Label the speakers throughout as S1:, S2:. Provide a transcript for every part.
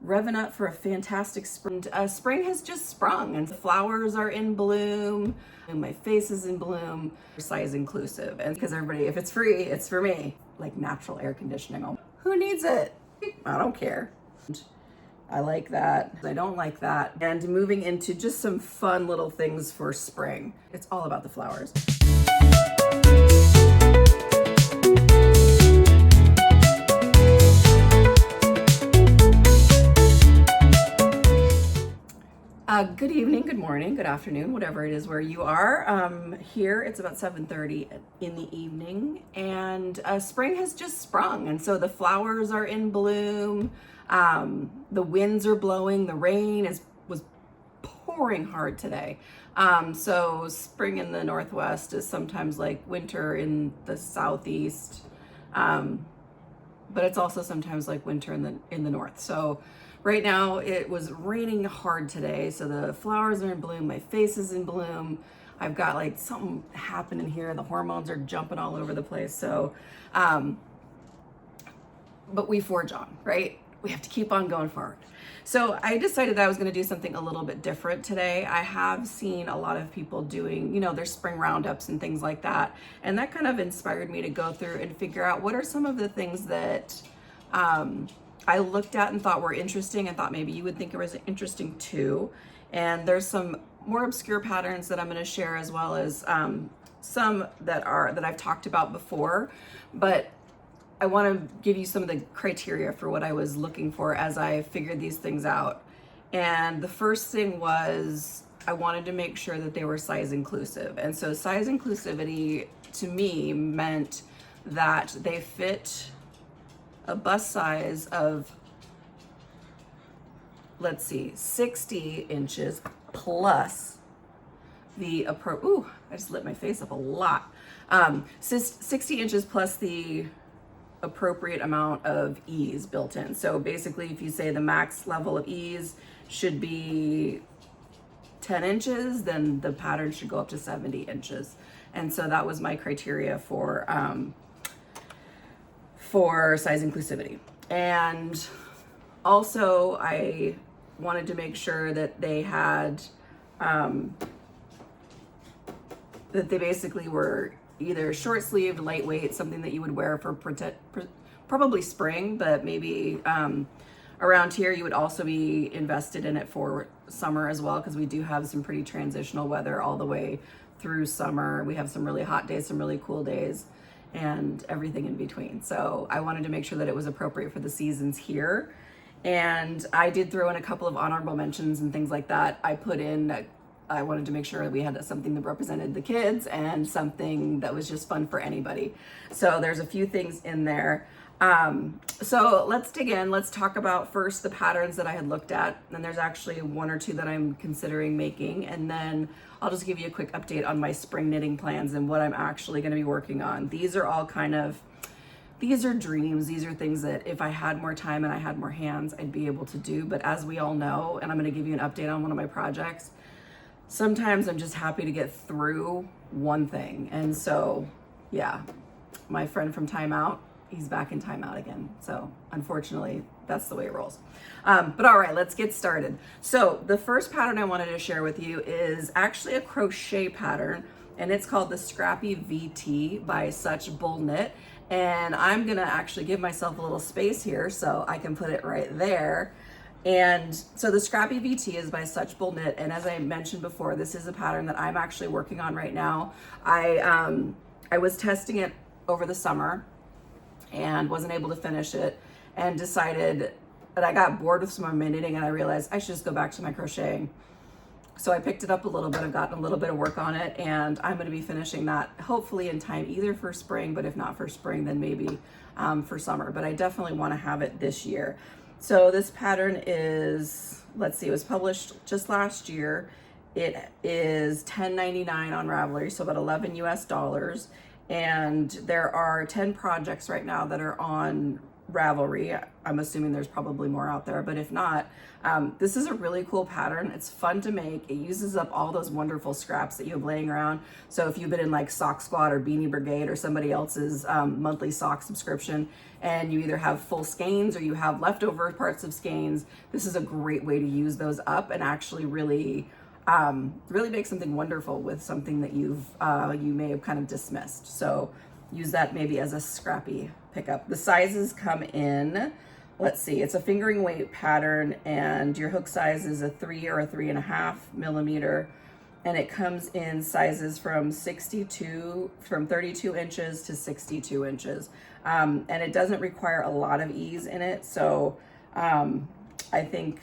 S1: revving up for a fantastic spring. Spring has just sprung and the flowers are in bloom and my face is in bloom, size inclusive. And because everybody, if it's free, it's for me. Like natural air conditioning. Who needs it? I don't care. I like that. I don't like that. And moving into just some fun little things for spring. It's all about the flowers. Good evening, good morning, good afternoon, whatever it is where you are. Here it's about 7:30 in the evening, and spring has just sprung, and so the flowers are in bloom. The winds are blowing. The rain was pouring hard today. So spring in the Northwest is sometimes like winter in the Southeast, but it's also sometimes like winter in the North. So right now it was raining hard today, so the flowers are in bloom, my face is in bloom. I've got like something happening here. The hormones are jumping all over the place. So, but we forge on, right? We have to keep on going forward. So I decided that I was going to do something a little bit different today. I have seen a lot of people doing, their spring roundups and things like that. And that kind of inspired me to go through and figure out what are some of the things that, I looked at and thought were interesting and thought maybe you would think it was interesting too. And there's some more obscure patterns that I'm going to share, as well as some that I've talked about before, but I want to give you some of the criteria for what I was looking for as I figured these things out. And the first thing was I wanted to make sure that they were size inclusive. And so size inclusivity to me meant that they fit a bust size of, let's see, 60 inches plus the ooh, I just lit my face up a lot. 60 inches plus the appropriate amount of ease built in. So basically, if you say the max level of ease should be 10 inches, then the pattern should go up to 70 inches. And so that was my criteria for size inclusivity. And also I wanted to make sure that they had, that they basically were either short sleeved, lightweight, something that you would wear for probably spring, but maybe around here you would also be invested in it for summer as well, because we do have some pretty transitional weather all the way through summer. We have some really hot days, some really cool days, and everything in between. So I wanted to make sure that it was appropriate for the seasons here. And I did throw in a couple of honorable mentions and things like that. I wanted to make sure we had something that represented the kids and something that was just fun for anybody. So there's a few things in there. So let's dig in. Let's talk about first the patterns that I had looked at. And there's actually one or two that I'm considering making. And then I'll just give you a quick update on my spring knitting plans and what I'm actually going to be working on. These are all these are dreams. These are things that if I had more time and I had more hands, I'd be able to do. But as we all know, and I'm going to give you an update on one of my projects, sometimes I'm just happy to get through one thing. And so, yeah, my friend from Timeout, he's back in timeout again. So unfortunately, that's the way it rolls. But all right, let's get started. So the first pattern I wanted to share with you is actually a crochet pattern, and it's called the Scrappy VT by Such Bull Knit. And I'm gonna actually give myself a little space here so I can put it right there. And so the Scrappy VT is by Such Bull Knit. And as I mentioned before, this is a pattern that I'm actually working on right now. I was testing it over the summer and wasn't able to finish it, and decided that I got bored with some of my knitting and I realized I should just go back to my crocheting. So I picked it up a little bit. I've gotten a little bit of work on it, and I'm going to be finishing that hopefully in time, either for spring, but if not for spring, then maybe for summer. But I definitely want to have it this year. So this pattern is, let's see, it was published just last year. It is $10.99 on Ravelry, so about $11 US. And there are 10 projects right now that are on Ravelry. I'm assuming there's probably more out there, but if not, this is a really cool pattern. It's fun to make. It uses up all those wonderful scraps that you have laying around. So if you've been in like Sock Squad or Beanie Brigade or somebody else's monthly sock subscription, and you either have full skeins or you have leftover parts of skeins, this is a great way to use those up and actually really really make something wonderful with something that you may have kind of dismissed. So use that maybe as a scrappy pickup. The sizes come in, let's see, it's a fingering weight pattern, and your hook size is a 3 or a 3.5 millimeter, and it comes in sizes from 32 inches to 62 inches, and it doesn't require a lot of ease in it. So I think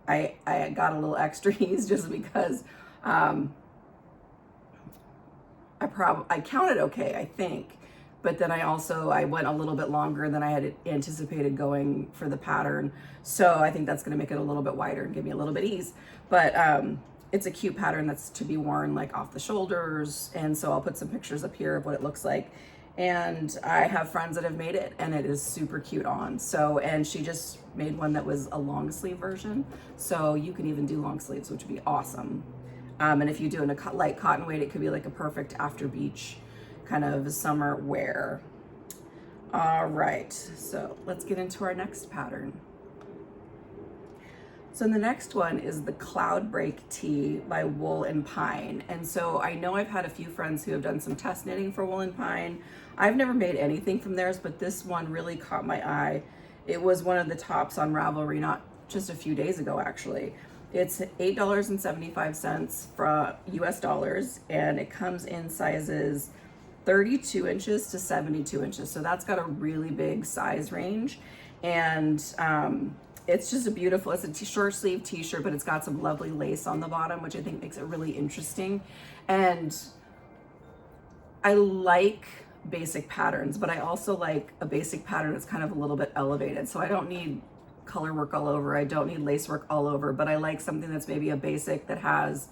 S1: I got a little extra ease just because I counted okay, I think. But then I went a little bit longer than I had anticipated going for the pattern. So I think that's gonna make it a little bit wider and give me a little bit ease. But it's a cute pattern that's to be worn like off the shoulders. And so I'll put some pictures up here of what it looks like. And I have friends that have made it, and it is super cute on. So, and she just made one that was a long sleeve version. So you can even do long sleeves, which would be awesome. And if you do in a light cotton weight, it could be like a perfect after beach kind of summer wear. All right, so let's get into our next pattern. So the next one is the Cloud Break Tee by Wool and Pine. And so I know I've had a few friends who have done some test knitting for Wool and Pine. I've never made anything from theirs, but this one really caught my eye. It was one of the tops on Ravelry not just a few days ago, actually. It's $8.75 from US dollars, and it comes in sizes 32 inches to 72 inches. So that's got a really big size range. And it's just it's a short sleeve t-shirt, but it's got some lovely lace on the bottom, which I think makes it really interesting. And I like basic patterns, but I also like a basic pattern that's kind of a little bit elevated. So I don't need color work all over. I don't need lace work all over, but I like something that's maybe a basic that has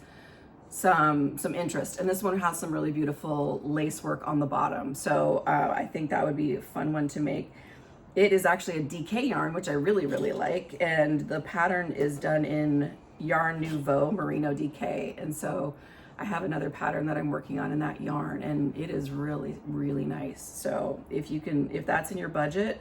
S1: some interest. And this one has some really beautiful lace work on the bottom. So I think that would be a fun one to make. It is actually a DK yarn, which I really, really like. And the pattern is done in Yarn Nouveau Merino DK. And so I have another pattern that I'm working on in that yarn, and it is really, really nice. So if that's in your budget,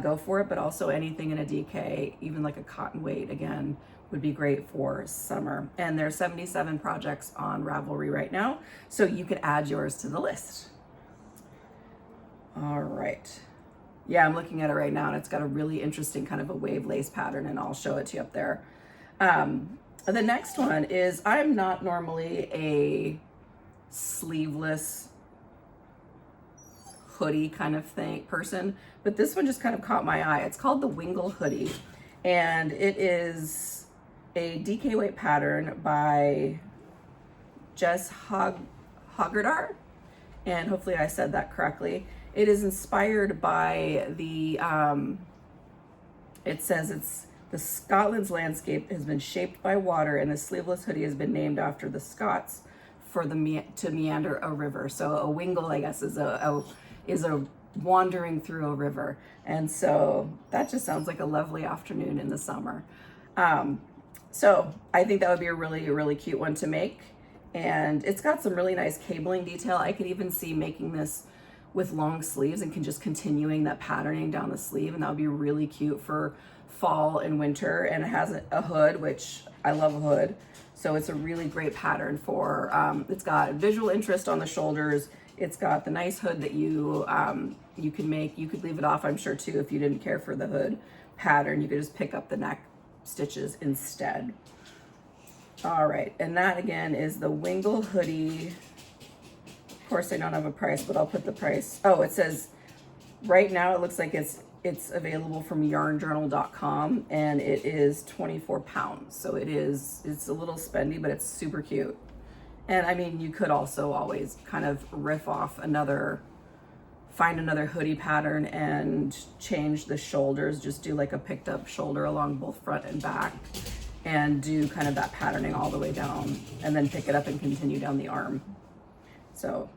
S1: go for it. But also anything in a DK, even like a cotton weight, again, would be great for summer. And there's 77 projects on Ravelry right now, so you could add yours to the list. All right. Yeah, I'm looking at it right now, and it's got a really interesting kind of a wave lace pattern, and I'll show it to you up there. The next one is, I'm not normally a sleeveless hoodie kind of person, but this one just kind of caught my eye. It's called the Wingle Hoodie, and it is a DK weight pattern by Jess Hogardar, and hopefully I said that correctly. It is inspired by it says it's the Scotland's landscape has been shaped by water, and the sleeveless hoodie has been named after the Scots to meander a river. So a wingle, I guess, is a wandering through a river. And so that just sounds like a lovely afternoon in the summer. So I think that would be a really, really cute one to make. And it's got some really nice cabling detail. I could even see making this with long sleeves and just continuing that patterning down the sleeve, and that would be really cute for fall and winter. And it has a hood, which I love a hood. So it's a really great pattern for, it's got visual interest on the shoulders. It's got the nice hood that you can make. You could leave it off, I'm sure, too, if you didn't care for the hood pattern. You could just pick up the neck stitches instead. All right, and that again is the Wingle Hoodie. Of course, I don't have a price, but I'll put the price. Oh, it says right now it looks like it's available from yarnjournal.com, and it is 24 pounds. So it's a little spendy, but it's super cute. And I mean, you could also always kind of riff off find another hoodie pattern and change the shoulders, just do like a picked up shoulder along both front and back, and do kind of that patterning all the way down, and then pick it up and continue down the arm. So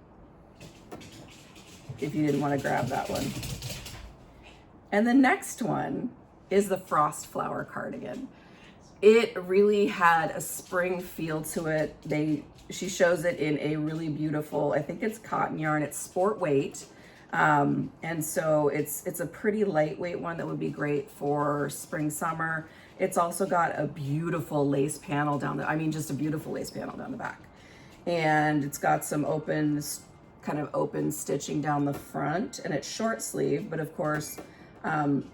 S1: if you didn't want to grab that one. And the next one is the Frost Flower cardigan. It really had a spring feel to it. She shows it in a really beautiful, I think it's cotton yarn. It's sport weight. And so it's a pretty lightweight one that would be great for spring, summer. It's also got a beautiful lace panel down the, I mean, just a beautiful lace panel down the back. And it's got some kind of open stitching down the front, and it's short sleeve, but of course,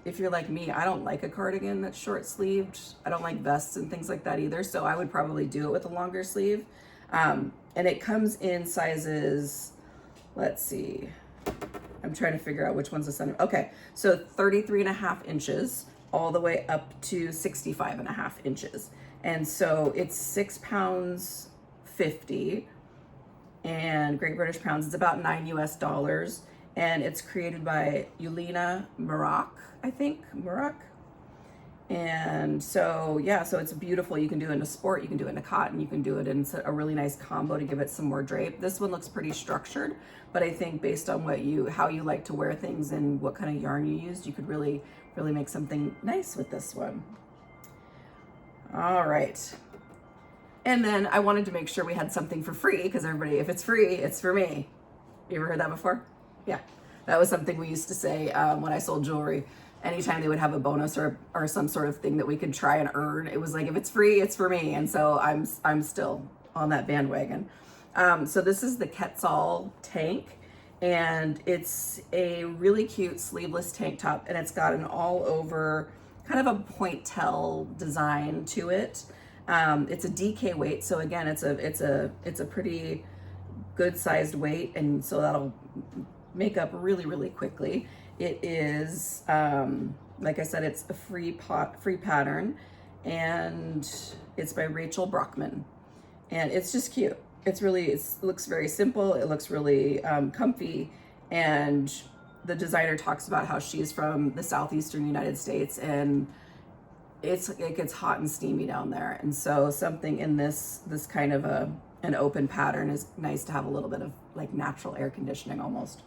S1: if you're like me, I don't like a cardigan that's short sleeved. I don't like vests and things like that either. So I would probably do it with a longer sleeve. And it comes in sizes, let's see, I'm trying to figure out which one's the center. Okay, so 33.5 inches all the way up to 65.5 inches. And so it's 6 pounds 50 and Great British pounds. It's about $9 US. And it's created by Yulina Murak, I think, Murak. And so, yeah, so it's beautiful. You can do it in a sport, you can do it in a cotton, you can do it in a really nice combo to give it some more drape. This one looks pretty structured, but I think based on how you like to wear things and what kind of yarn you used, you could really make something nice with this one. All right. And then I wanted to make sure we had something for free, because everybody, if it's free, it's for me. You ever heard that before? Yeah, that was something we used to say when I sold jewelry. Anytime they would have a bonus or some sort of thing that we could try and earn, it was like, if it's free, it's for me. And so I'm still on that bandwagon. So this is the Quetzal tank, and it's a really cute sleeveless tank top, and it's got an all over kind of a pointel design to it. It's a DK weight, so again, it's a pretty good sized weight, and so that'll make up really quickly. It is, like I said, it's a free pattern, and it's by Rachel Brockman, and it's just cute. It looks very simple. It looks really comfy, and the designer talks about how she's from the southeastern United States, and it gets hot and steamy down there, and so something in this kind of an open pattern is nice to have a little bit of like natural air conditioning almost.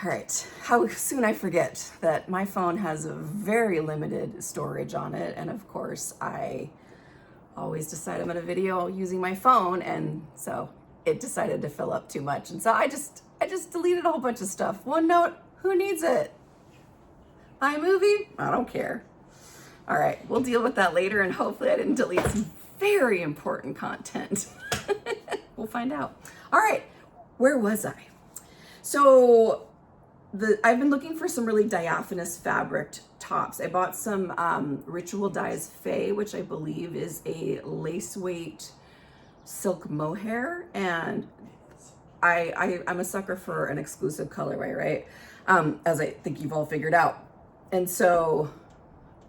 S1: All right, how soon I forget that my phone has a very limited storage on it, and of course I always decide I'm gonna video using my phone, and so it decided to fill up too much, and so I just deleted a whole bunch of stuff. OneNote, who needs it? iMovie, I don't care. All right, we'll deal with that later, and hopefully I didn't delete some very important content. We'll find out. All right, where was I? So I've been looking for some really diaphanous fabric tops. I bought some Ritual Dyes Faye, which I believe is a lace weight silk mohair, and I'm a sucker for an exclusive colorway, right? As I think you've all figured out. And so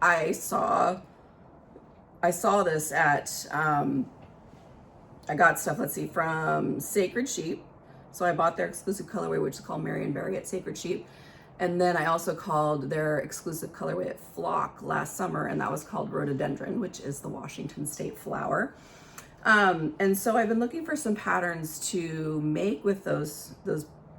S1: I saw this at, I got stuff, let's see, from Sacred Sheep. So I bought their exclusive colorway, which is called Marion Berry at Sacred Sheep. And then I also called their exclusive colorway at Flock last summer, and that was called Rhododendron, which is the Washington State flower. And so I've been looking for some patterns to make with those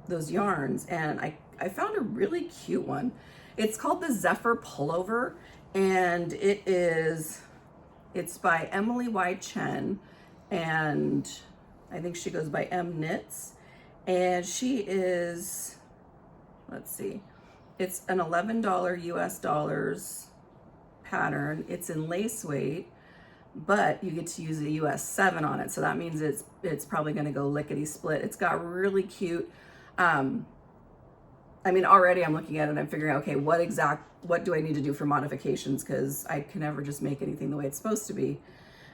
S1: yarns, and I found a really cute one. It's called the Zephyr Pullover, and it's by Emily Y. Chen, and I think she goes by M Knits, and she is, let's see, it's an $11 US pattern. It's in lace weight, but you get to use a US 7 on it, so that means it's probably going to go lickety split. It's got really cute, I mean, already I'm looking at it and I'm figuring out, okay, what do I need to do for modifications, because I can never just make anything the way it's supposed to be.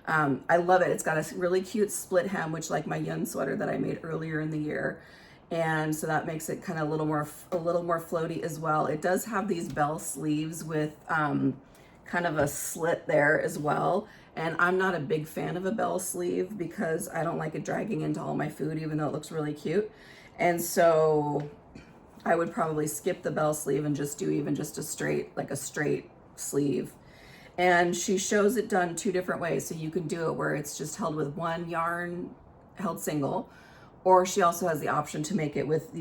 S1: I love it. It's got a really cute split hem, which like my yun sweater that I made earlier in the year. And so that makes it kind of a little more floaty as well. It does have these bell sleeves with kind of a slit there as well. And I'm not a big fan of a bell sleeve because I don't like it dragging into all my food, even though it looks really cute. And so I would probably skip the bell sleeve and just do even just a straight sleeve. And she shows it done two different ways. So you can do it where it's just held with one yarn, held single, or she also has the option to make it with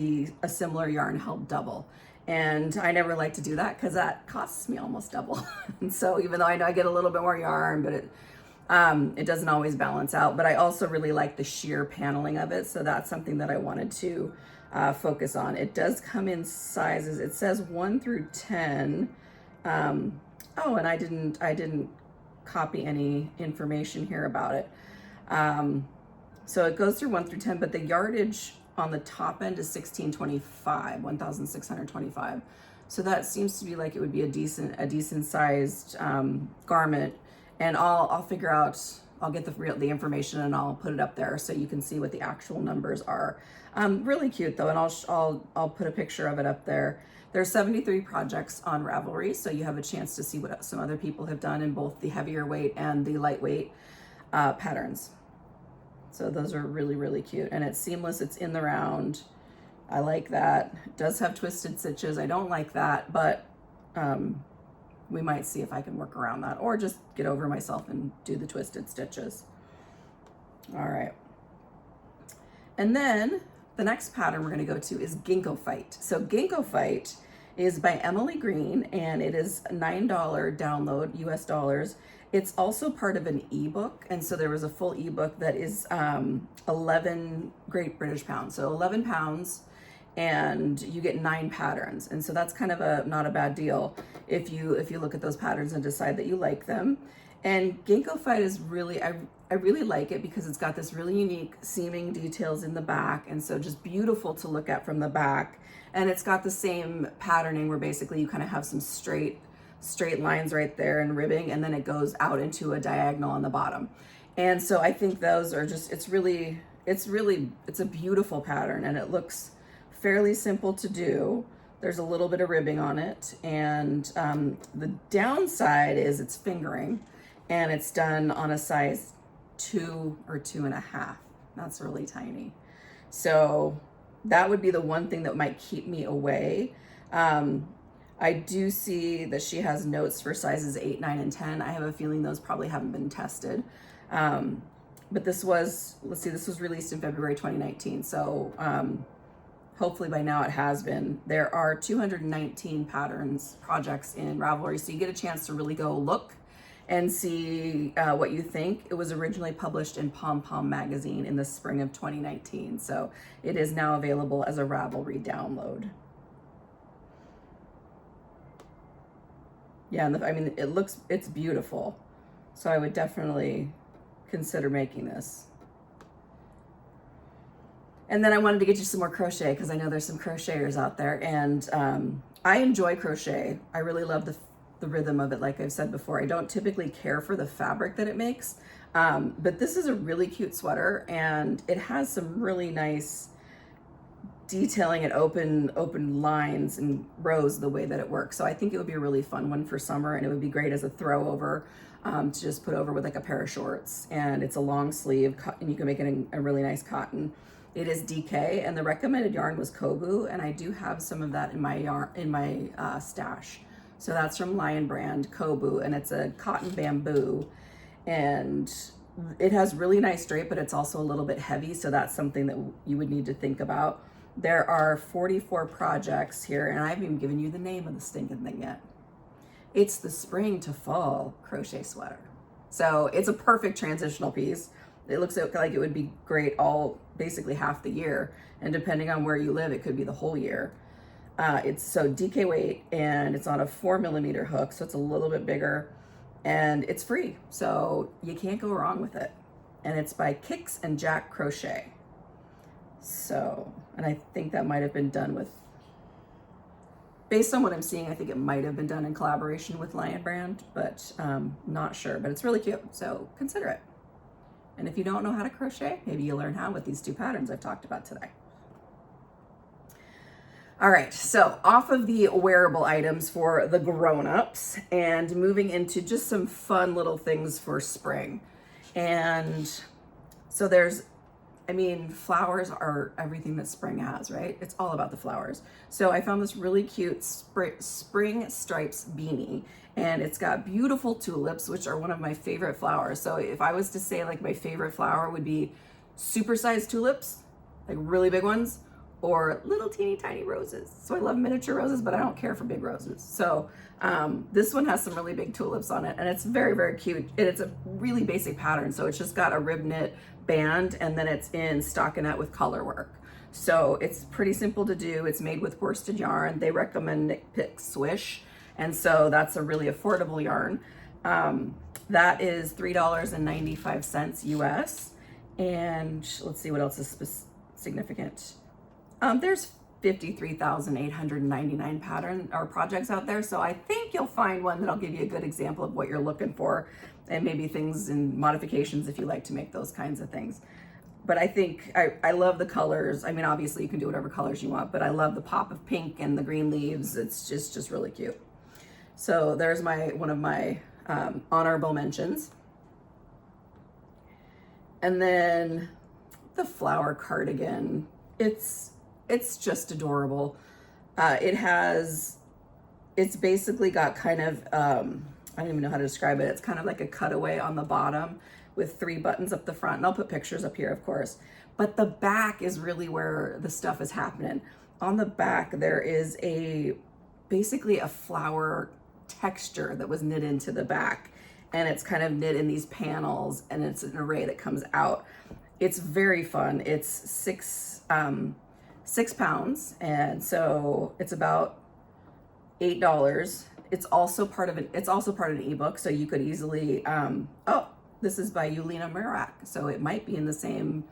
S1: a similar yarn held double. And I never like to do that because that costs me almost double. And so even though I know I get a little bit more yarn, but it doesn't always balance out. But I also really like the sheer paneling of it. So that's something that I wanted to focus on. It does come in sizes. It says 1 through 10. Oh, and I didn't copy any information here about it. So it goes through 1 through 10, but the yardage on the top end is 1,625. So that seems to be like it would be a decent sized garment. And I'll figure out, I'll get the information and I'll put it up there so you can see what the actual numbers are. Really cute though, and I'll put a picture of it up there. There's 73 projects on Ravelry, so you have a chance to see what some other people have done in both the heavier weight and the lightweight patterns. So those are really, really cute. And it's seamless, it's in the round. I like that. It does have twisted stitches. I don't like that, but we might see if I can work around that or just get over myself and do the twisted stitches. All right. And then the next pattern we're gonna go to is Ginkgo Fight. So Ginkgo Fight is by Emily Green, and it is $9 download, US dollars. It's also part of an ebook, and so there was a full ebook that is 11 Great British pounds. So 11 pounds, and you get 9 patterns, and so that's kind of not a bad deal if you look at those patterns and decide that you like them. And Ginkgo Fight is really, I really like it because it's got this really unique seaming details in the back, and so just beautiful to look at from the back. And it's got the same patterning where basically you kind of have some straight lines right there and ribbing, and then it goes out into a diagonal on the bottom. And so I think those are just, it's a beautiful pattern, and it looks fairly simple to do. There's a little bit of ribbing on it, and the downside is it's fingering, and it's done on a size 2 or 2.5. That's really tiny. So that would be the one thing that might keep me away. I do see that she has notes for sizes 8, 9, and 10. I have a feeling those probably haven't been tested. But this was, this was released in February 2019. So hopefully by now it has been. There are 219 projects in Ravelry. So you get a chance to really go look and see what you think. It was originally published in Pom Pom magazine in the spring of 2019. So it is now available as a Ravelry download. Yeah, and I mean, it's beautiful. So I would definitely consider making this. And then I wanted to get you some more crochet because I know there's some crocheters out there, and I enjoy crochet. I really love the rhythm of it. Like I've said before, I don't typically care for the fabric that it makes, but this is a really cute sweater, and it has some really nice detailing and open lines and rows the way that it works. So I think it would be a really fun one for summer, and it would be great as a throw over to just put over with like a pair of shorts. And it's a long sleeve, and you can make it in a really nice cotton. It is DK, and the recommended yarn was Coboo, and I do have some of that in my stash. So that's from Lion Brand, Coboo, and it's a cotton bamboo, and it has really nice drape, but it's also a little bit heavy, so that's something that you would need to think about. There are 44 projects here, and I haven't even given you the name of the stinking thing yet. It's the spring to fall crochet sweater. So it's a perfect transitional piece. It looks like it would be great all, basically half the year, and depending on where you live, it could be the whole year. It's so DK weight, and it's on a 4mm hook, so it's a little bit bigger, and it's free, so you can't go wrong with it. And it's by Kix and Jack Crochet. So, and I think that might have been done with, based on what I'm seeing, I think it might have been done in collaboration with Lion Brand, but not sure, but it's really cute, so consider it. And if you don't know how to crochet, maybe you'll learn how with these 2 patterns I've talked about today. All right, so off of the wearable items for the grown-ups and moving into just some fun little things for spring. And so flowers are everything that spring has, right? It's all about the flowers. So I found this really cute spring stripes beanie, and it's got beautiful tulips, which are one of my favorite flowers. So if I was to say like my favorite flower would be supersized tulips, like really big ones, or little teeny tiny roses. So I love miniature roses, but I don't care for big roses. So this one has some really big tulips on it, and it's very, very cute. And it's a really basic pattern. So it's just got a rib knit band, and then it's in stockinette with color work. So it's pretty simple to do. It's made with worsted yarn. They recommend Knit Pick Swish, and so that's a really affordable yarn. That is $3.95 US. And let's see what else is significant. There's 53,899 pattern or projects out there. So I think you'll find one that'll give you a good example of what you're looking for, and maybe things and modifications if you like to make those kinds of things. But I think I love the colors. I mean, obviously you can do whatever colors you want, but I love the pop of pink and the green leaves. It's just really cute. So there's one of my honorable mentions. And then the flower cardigan. It's just adorable. It's basically got kind of, I don't even know how to describe it. It's kind of like a cutaway on the bottom with 3 buttons up the front. And I'll put pictures up here, of course. But the back is really where the stuff is happening. On the back, there is basically a flower texture that was knit into the back. And it's kind of knit in these panels, and it's an array that comes out. It's very fun. It's 6 pounds, and so it's about $8. It's also part of an ebook, so you could easily oh, this is by Yulina Murak, so it might be in the same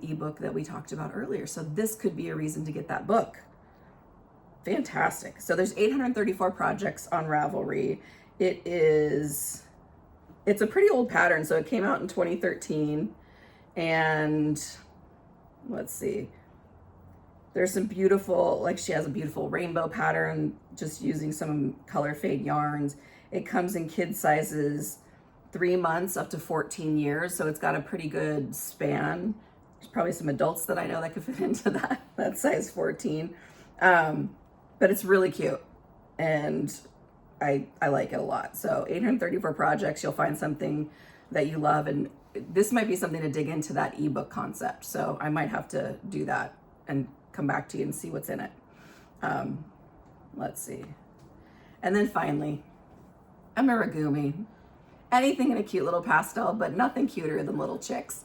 S1: ebook that we talked about earlier. So this could be a reason to get that book. Fantastic. So there's 834 projects on Ravelry. It's a pretty old pattern, so it came out in 2013, and let's see, there's some beautiful, like she has a beautiful rainbow pattern just using some color fade yarns. It comes in kid sizes 3 months up to 14 years, so it's got a pretty good span. There's probably some adults that I know that could fit into that size 14, but it's really cute, and I like it a lot. So 834 projects, you'll find something that you love, and this might be something to dig into that ebook concept. So I might have to do that and come back to you and see what's in it. Let's see. And then finally, a Miragumi. Anything in a cute little pastel, but nothing cuter than little chicks.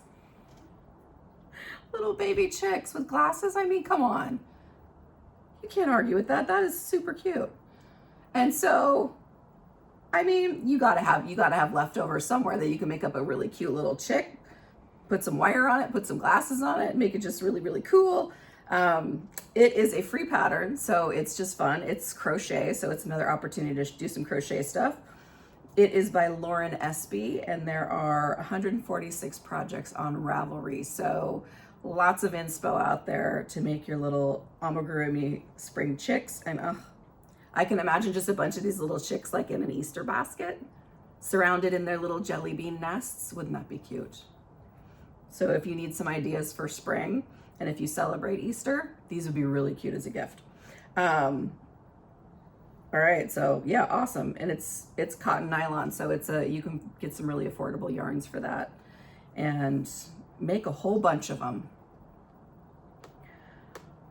S1: Little baby chicks with glasses. I mean, come on. You can't argue with that. That is super cute. And so, I mean, you gotta have leftovers somewhere that you can make up a really cute little chick, put some wire on it, put some glasses on it, make it just really, really cool. It is a free pattern, so it's just fun. It's crochet, so it's another opportunity to do some crochet stuff. It is by Lauren Espy, and there are 146 projects on Ravelry, so lots of inspo out there to make your little amigurumi spring chicks. And I can imagine just a bunch of these little chicks like in an Easter basket, surrounded in their little jelly bean nests. Wouldn't that be cute? So if you need some ideas for spring, and if you celebrate Easter, these would be really cute as a gift. All right, so yeah, awesome. And it's cotton nylon, so you can get some really affordable yarns for that and make a whole bunch of them.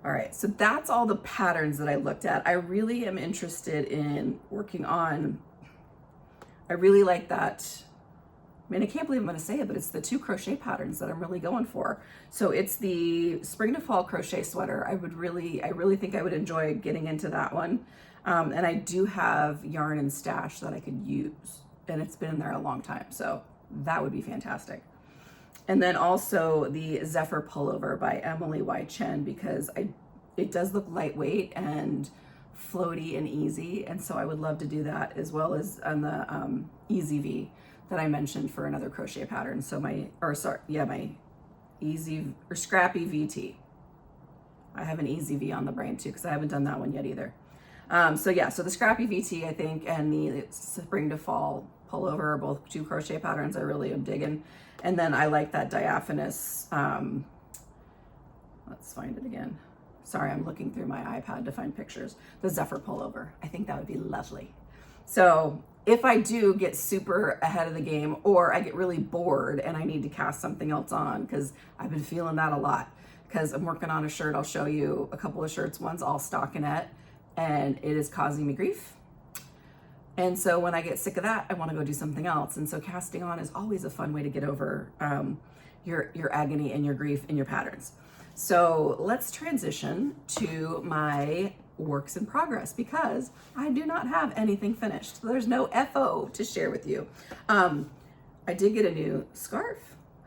S1: All right, so that's all the patterns that I looked at. I really am interested in working on, I really like that. I mean, I can't believe I'm gonna say it, but it's the 2 crochet patterns that I'm really going for. So it's the spring to fall crochet sweater. I really think I would enjoy getting into that one. And I do have yarn and stash that I could use, and it's been in there a long time, so that would be fantastic. And then also the Zephyr pullover by Emily Y. Chen, because it does look lightweight and floaty and easy, and so I would love to do that, as well as on the Easy V that I mentioned for another crochet pattern. So my Easy or Scrappy VT. I have an Easy V on the brain too, because I haven't done that one yet either. So the Scrappy VT, I think, and the spring to fall pullover are both 2 crochet patterns I really am digging. And then I like that diaphanous, let's find it again. Sorry, I'm looking through my iPad to find pictures. The Zephyr pullover. I think that would be lovely. So if I do get super ahead of the game, or I get really bored and I need to cast something else on, because I've been feeling that a lot, because I'm working on a shirt. I'll show you a couple of shirts. One's all stockinette, and it is causing me grief. And so when I get sick of that, I want to go do something else. And so casting on is always a fun way to get over your agony and your grief and your patterns. So let's transition to my works in progress, because I do not have anything finished. There's no FO to share with you. I did get a new scarf.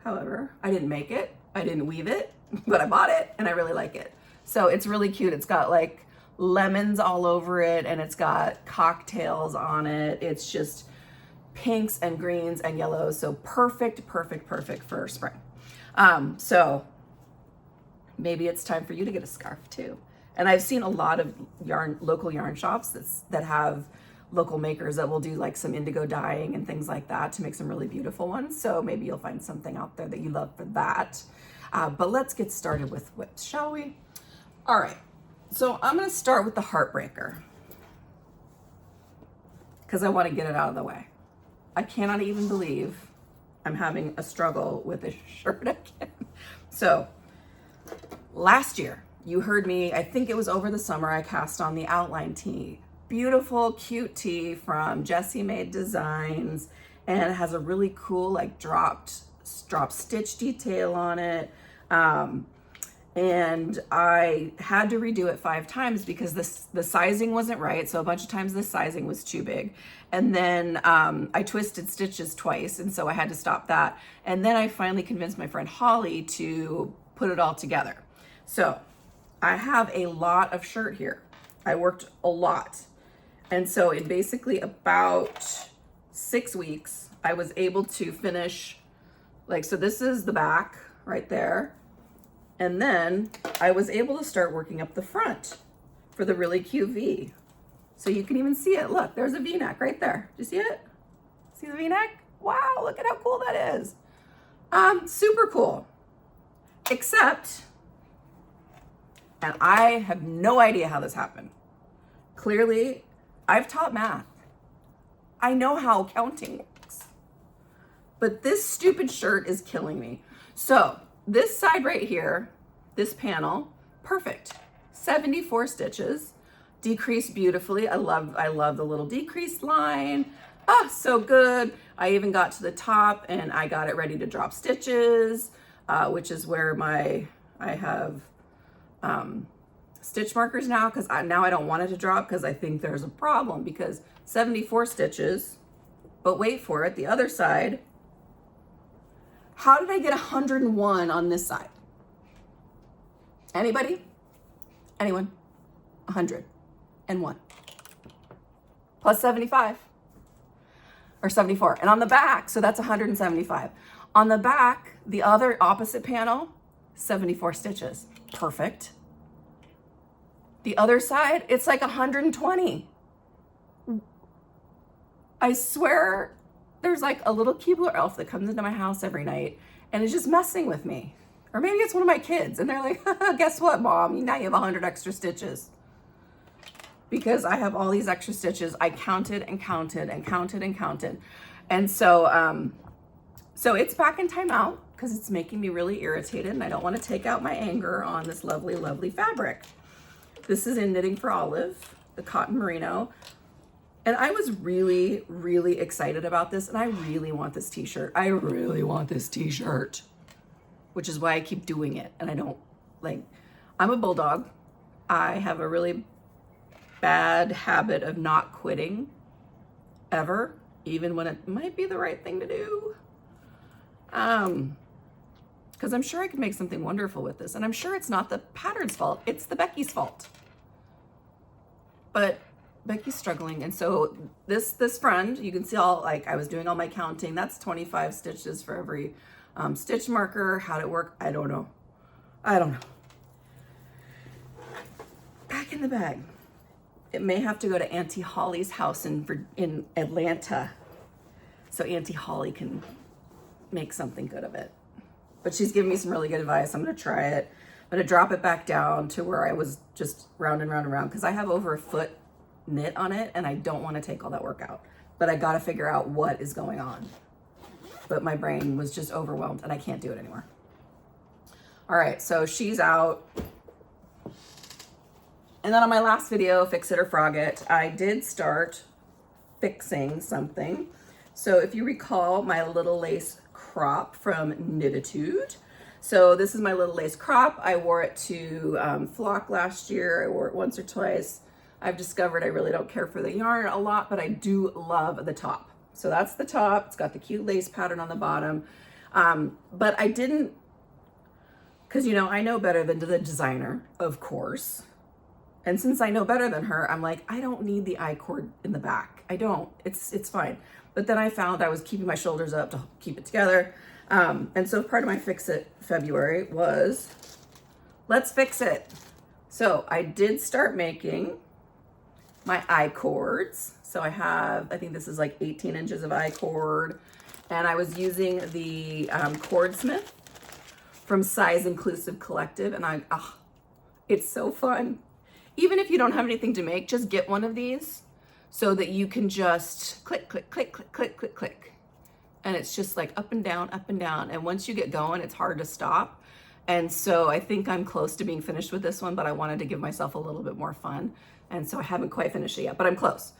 S1: However, I didn't make it. I didn't weave it, but I bought it and I really like it. So it's really cute. It's got like lemons all over it, and it's got cocktails on it. It's just pinks and greens and yellows. So perfect, perfect, perfect for spring. So maybe it's time for you to get a scarf too. And I've seen a lot of local yarn shops that have local makers that will do like some indigo dyeing and things like that to make some really beautiful ones. So maybe you'll find something out there that you love for that. But let's get started with whips, shall we? All right. So I'm going to start with the Heartbreaker, because I want to get it out of the way. I cannot even believe I'm having a struggle with this shirt again. So last year, you heard me, I think it was over the summer, I cast on the outline tee. Beautiful, cute tee from Maed Designs, and it has a really cool like drop stitch detail on it. And I had to redo it 5 times because the sizing wasn't right. So a bunch of times the sizing was too big. And then I twisted stitches twice, and so I had to stop that. And then I finally convinced my friend Holly to put it all together. So I have a lot of shirt here. I worked a lot. And so in basically about 6 weeks, I was able to finish, like, so this is the back right there. And then I was able to start working up the front for the really cute V. So you can even see it. Look, there's a V-neck right there. Do you see it? See the V-neck? Wow, look at how cool that is. Super cool. Except, and I have no idea how this happened. Clearly, I've taught math. I know how counting works. But this stupid shirt is killing me. So this side right here, this panel, perfect. 74 stitches, decreased beautifully. I love the little decreased line. Ah, so good. I even got to the top and I got it ready to drop stitches, which is where I have stitch markers now, because now I don't want it to drop, because I think there's a problem, because 74 stitches, but wait for it, the other side. How did I get 101 on this side? Anybody? Anyone? 101 plus 75 or 74. And on the back, so that's 175. On the back, the other opposite panel, 74 stitches. Perfect. The other side, it's like 120. I swear, there's like a little Keebler elf that comes into my house every night and is just messing with me. Or maybe it's one of my kids and they're like, guess what, Mom? Now you have 100 extra stitches. Because I have all these extra stitches. I counted and counted and counted and counted. And so, so it's back in timeout because it's making me really irritated, and I don't want to take out my anger on this lovely, lovely fabric. This is in Knitting for Olive, the cotton merino. And I was really, really excited about this, and I really want this t-shirt. I really want this t-shirt, which is why I keep doing it. And I don't, like, I'm a bulldog. I have a really bad habit of not quitting ever, even when it might be the right thing to do. Because I'm sure I could make something wonderful with this, and I'm sure it's not the pattern's fault, it's the Becky's fault. But Becky's struggling, and so this friend, you can see all, like, I was doing all my counting. That's 25 stitches for every stitch marker. How'd it work? I don't know. Back in the bag. It may have to go to Auntie Holly's house in Atlanta, so Auntie Holly can make something good of it. But she's giving me some really good advice. I'm gonna try it. I'm gonna drop it back down to where I was just round and round and round, because I have over a foot knit on it and I don't want to take all that work out. but I got to figure out what is going on. But my brain was just overwhelmed and I can't do it anymore. All right, so she's out. And then on my last video, Fix It or Frog It, I did start fixing something. So if you recall my little lace crop from Knitatude. So this is my little lace crop. I wore it to flock last year. I wore it once or twice. I've discovered I really don't care for the yarn a lot, but I do love the top. So that's the top. It's got the cute lace pattern on the bottom. But I didn't, because you know, I know better than the designer, of course. And since I know better than her, I'm like, I don't need the I-cord in the back. I don't, it's fine. But then I found I was keeping my shoulders up to keep it together. And so part of my Fix It February was, let's fix it. So I did start making my I-cords. So I have, I think this is like 18 inches of I-cord. And I was using the Cordsmith from Size Inclusive Collective. And it's so fun. Even if you don't have anything to make, just get one of these so that you can just click, click, click, click, click, click, click. And it's just like up and down, up and down. And once you get going, it's hard to stop. And so I think I'm close to being finished with this one, but I wanted to give myself a little bit more fun. And so I haven't quite finished it yet, but I'm close.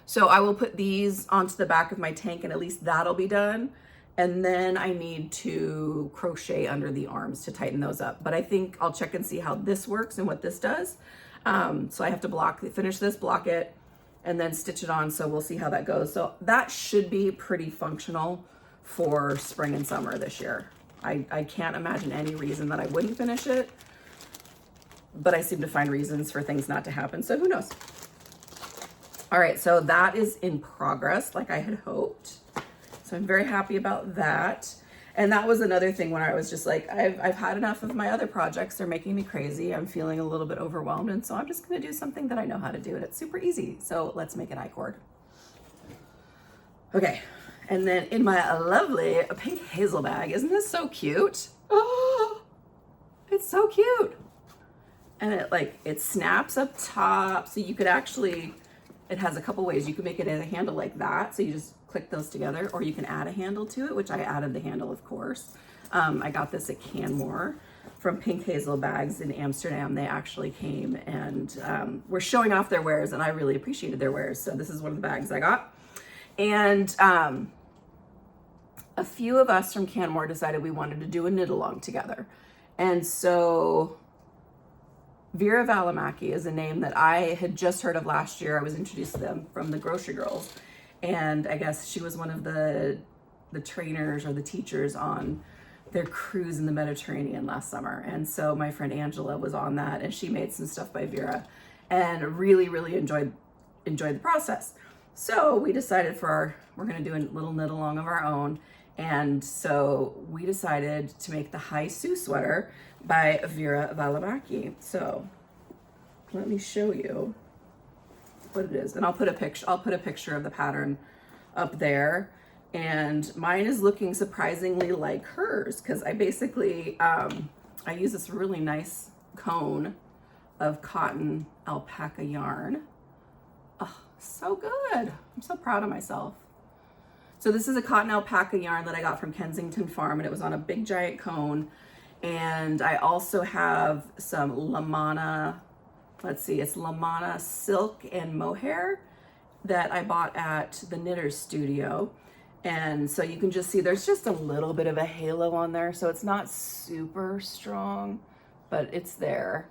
S1: So I will put these onto the back of my tank and at least that'll be done. And then I need to crochet under the arms to tighten those up. But I think I'll check and see how this works and what this does. So I have to finish this, block it, and then stitch it on. So we'll see how that goes. So that should be pretty functional for spring and summer this year. I can't imagine any reason that I wouldn't finish it, but I seem to find reasons for things not to happen. So who knows? All right, so that is in progress like I had hoped. So I'm very happy about that. And that was another thing when I was just like, I've had enough of my other projects. They're making me crazy. I'm feeling a little bit overwhelmed. And so I'm just gonna do something that I know how to do and it's super easy. So let's make an I-cord. Okay, and then in my lovely pink hazel bag, isn't this so cute? Oh, it's so cute. And it snaps up top. So you could actually, it has a couple ways. You can make it as a handle like that. So you just click those together, or you can add a handle to it, which I added the handle, of course. I got this at Canmore from Pink Hazel Bags in Amsterdam. They actually came and were showing off their wares, and I really appreciated their wares. So this is one of the bags I got. And a few of us from Canmore decided we wanted to do a knit along together. And so Vera Valimaki is a name that I had just heard of last year. I was introduced to them from the Grocery Girls. And I guess she was one of the trainers or the teachers on their cruise in the Mediterranean last summer. And so my friend Angela was on that, and she made some stuff by Vera and really, really enjoyed the process. So we decided we're gonna do a little knit along of our own. And so we decided to make the High Sue sweater by Vera Valimaki. So let me show you what it is, and I'll put a picture of the pattern up there. And mine is looking surprisingly like hers, because I basically I use this really nice cone of cotton alpaca yarn. Oh, so good. I'm so proud of myself. So this is a cotton alpaca yarn that I got from Kensington Farm, and it was on a big giant cone. And I also have some Lamana, let's see, it's Lamana silk and mohair that I bought at the Knitter's Studio. And so you can just see there's just a little bit of a halo on there. So it's not super strong, but it's there.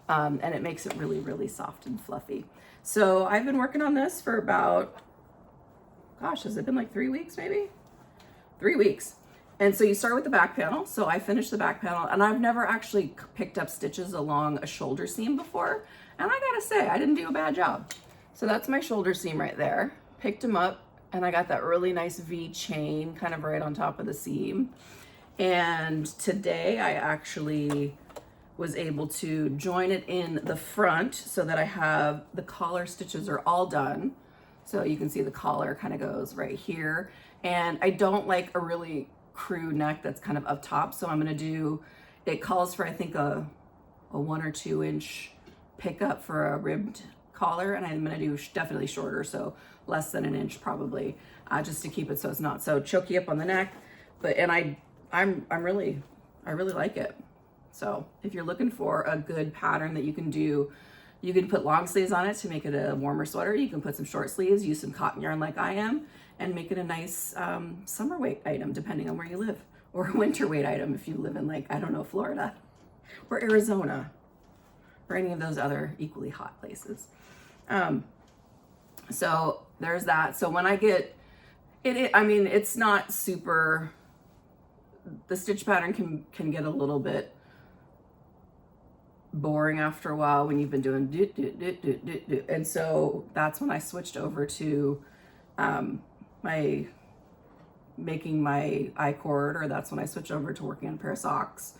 S1: And it makes it really, really soft and fluffy. So I've been working on this for about, gosh, has it been like 3 weeks maybe? 3 weeks. And so you start with the back panel. So I finished the back panel, and I've never actually picked up stitches along a shoulder seam before. And I gotta say, I didn't do a bad job. So that's my shoulder seam right there. Picked them up, and I got that really nice V chain kind of right on top of the seam. And today I actually was able to join it in the front so that I have the collar stitches are all done. So you can see the collar kind of goes right here. And I don't like a really crew neck that's kind of up top. So I'm gonna do, it calls for, I think, a 1 or 2 inch pickup for a ribbed collar, and I'm gonna do definitely shorter, so less than an inch probably, just to keep it so it's not so choky up on the neck. But, and I really like it. So if you're looking for a good pattern that you can do, you can put long sleeves on it to make it a warmer sweater. You can put some short sleeves, use some cotton yarn like I am, and make it a nice summer weight item, depending on where you live, or a winter weight item if you live in, like, I don't know, Florida or Arizona or any of those other equally hot places. So there's that. So when I get it, I mean, it's not super, the stitch pattern can get a little bit boring after a while when you've been doing do, do, do, do, do, do. And so that's when I switched over to making my I-cord, or that's when I switched over to working on a pair of socks.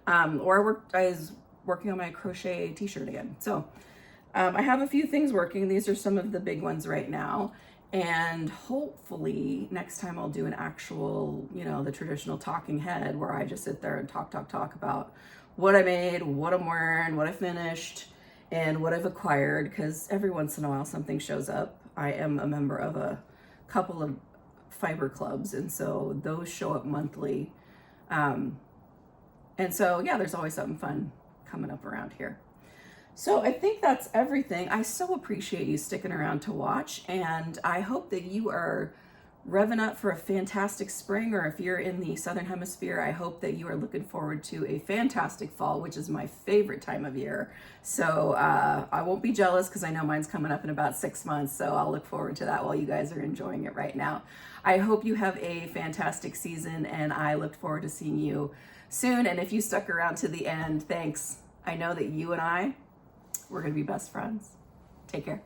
S1: Or I was working on my crochet t-shirt again. So I have a few things working. These are some of the big ones right now. And hopefully next time I'll do an actual, you know, the traditional talking head where I just sit there and talk about what I made, what I'm wearing, what I finished, and what I've acquired, because every once in a while something shows up. I am a member of a couple of fiber clubs, and so those show up monthly. And so, yeah, there's always something fun coming up around here. So I think that's everything. I so appreciate you sticking around to watch, and I hope that you are revving up for a fantastic spring, or if you're in the Southern Hemisphere, I hope that you are looking forward to a fantastic fall, which is my favorite time of year. So I won't be jealous because I know mine's coming up in about 6 months, so I'll look forward to that while you guys are enjoying it right now. I hope you have a fantastic season, and I look forward to seeing you soon. And if you stuck around to the end, thanks. I know that you and I, we're gonna be best friends. Take care.